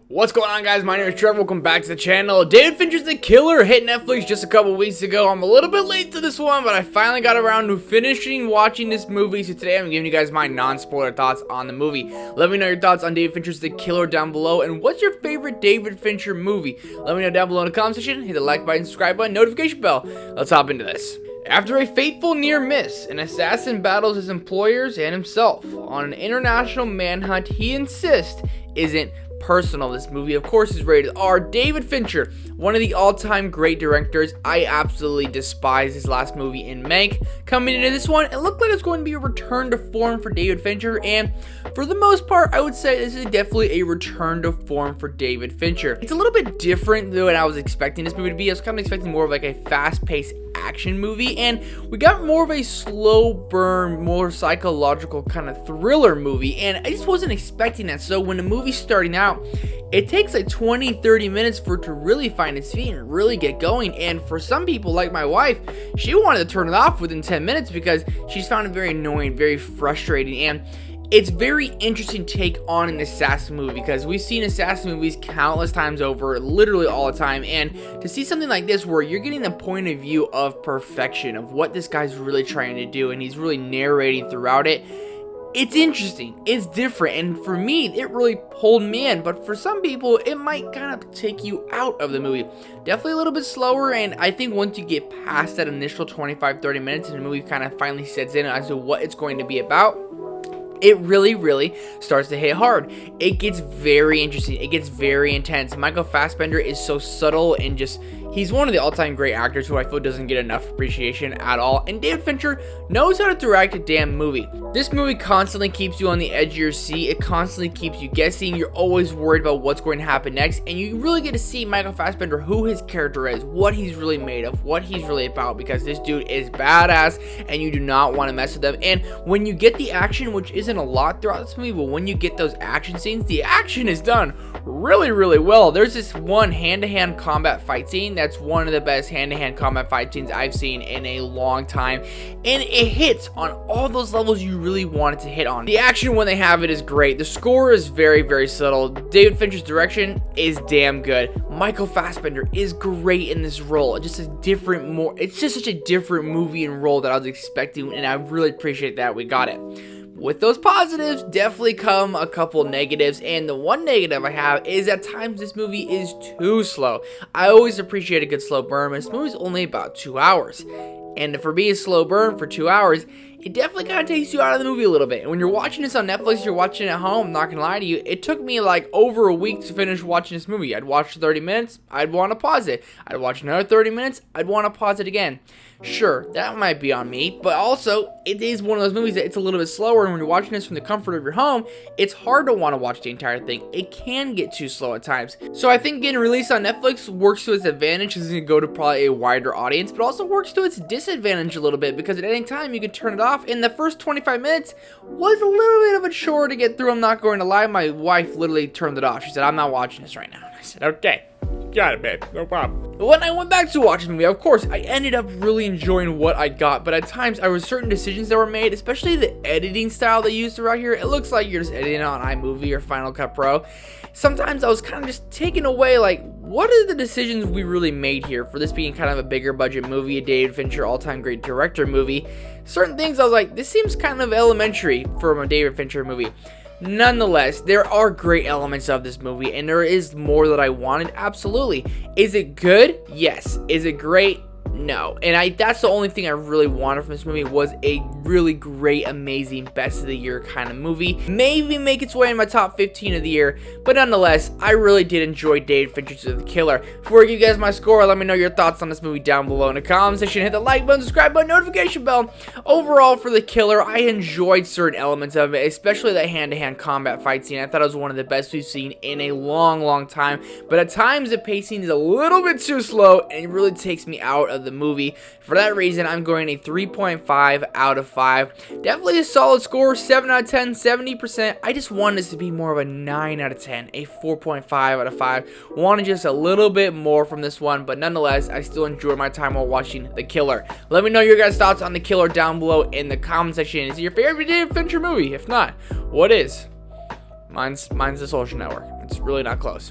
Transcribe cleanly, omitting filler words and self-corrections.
What's going on, guys? My name is Trevor. Welcome back to the channel. David Fincher's The Killer hit Netflix just a couple weeks ago. I'm a little bit late to this one, but I finally got around to finishing watching this movie. So today I'm giving you guys my non-spoiler thoughts on the movie. Let me know your thoughts on David Fincher's The Killer down below. And what's your favorite David Fincher movie? Let me know down below in the comment section. Hit the like button, subscribe button, notification bell. Let's hop into this. After a fateful near miss, an assassin battles his employers and himself. On an international manhunt he insists isn't personal. This movie, of course, is rated R. David Fincher, one of the all-time great directors. I absolutely despise his last movie in Mank. Coming into this one, it looked like it's going to be a return to form for David Fincher, and for the most part, I would say this is definitely a return to form for David Fincher. It's a little bit different than what I was expecting this movie to be. I was kind of expecting more of like a fast-paced action movie, and we got more of a slow burn, more psychological kind of thriller movie, and I just wasn't expecting that. So when the movie's starting out, it takes like 20-30 minutes for it to really find its feet and really get going. And for some people, like my wife, she wanted to turn it off within 10 minutes because she's found it very annoying, very frustrating, and it's very interesting take on an assassin movie because we've seen assassin movies countless times over, literally all the time, and to see something like this where you're getting the point of view of perfection, of what this guy's really trying to do, and he's really narrating throughout it, it's interesting, it's different, and for me, it really pulled me in, but for some people, it might kind of take you out of the movie. Definitely a little bit slower, and I think once you get past that initial 25-30 minutes and the movie kind of finally sets in as to what it's going to be about, it really starts to hit hard. It gets very interesting. It gets very intense. Michael Fassbender is so subtle and just, he's one of the all-time great actors who I feel doesn't get enough appreciation at all. And David Fincher knows how to direct a damn movie. This movie constantly keeps you on the edge of your seat. It constantly keeps you guessing. You're always worried about what's going to happen next. And you really get to see Michael Fassbender, who his character is, what he's really made of, what he's really about, because this dude is badass and you do not want to mess with him. And when you get the action, which isn't a lot throughout this movie, but when you get those action scenes, the action is done really well. There's this one hand-to-hand combat fight scene that's one of the best hand-to-hand combat fight scenes I've seen in a long time, and it hits on all those levels you really want it to hit on. The action when they have it is great. The score is very subtle. David Fincher's direction is damn good. Michael Fassbender is great in this role. It's just such a different movie and role that I was expecting, and I really appreciate that we got it. With those positives, definitely come a couple negatives, and the one negative I have is at times this movie is too slow. I always appreciate a good slow burn, but this movie's only about 2 hours. And for being a slow burn for 2 hours, it definitely kind of takes you out of the movie a little bit. And when you're watching this on Netflix, you're watching it at home, I'm not gonna lie to you, it took me like over a week to finish watching this movie. I'd watch 30 minutes, I'd want to pause it. I'd watch another 30 minutes, I'd want to pause it again. Sure, that might be on me, but also, it is one of those movies that it's a little bit slower, and when you're watching this from the comfort of your home, it's hard to want to watch the entire thing. It can get too slow at times. So I think getting released on Netflix works to its advantage, because it's going to go to probably a wider audience, but also works to its disadvantage a little bit, because at any time you can turn it off, and the first 25 minutes was a little bit of a chore to get through. I'm not going to lie, my wife literally turned it off. She said, "I'm not watching this right now." And I said, "Okay. Got it, babe. No problem." But when I went back to watch the movie, of course, I ended up really enjoying what I got, but at times there were certain decisions that were made, especially the editing style they used around here. It looks like you're just editing on iMovie or Final Cut Pro. Sometimes I was kind of just taken away, like, what are the decisions we really made here for this being kind of a bigger budget movie, a David Fincher all-time great director movie? Certain things I was like, this seems kind of elementary for a David Fincher movie. Nonetheless, there are great elements of this movie, and there is more that I wanted, absolutely. Is it good? Yes. Is it great? No. And that's the only thing I really wanted from this movie, was a really great, amazing, best of the year kind of movie. Maybe make its way in my top 15 of the year, but nonetheless, I really did enjoy David Fincher's The Killer. Before I give you guys my score, let me know your thoughts on this movie down below in the comment section. Hit the like button, subscribe button, notification bell. Overall, for The Killer, I enjoyed certain elements of it, especially that hand-to-hand combat fight scene. I thought it was one of the best we've seen in a long time, but at times the pacing is a little bit too slow, and it really takes me out of the movie. For that reason, I'm going a 3.5 out of 5. Definitely a solid score, 7 out of 10, 70%. I just wanted this to be more of a 9 out of 10, a 4.5 out of 5. Wanted just a little bit more from this one, but nonetheless, I still enjoyed my time while watching The Killer. Let me know your guys' thoughts on The Killer down below in the comment section. Is it your favorite David Fincher movie? If not, what is? Mine's The Social Network. It's really not close.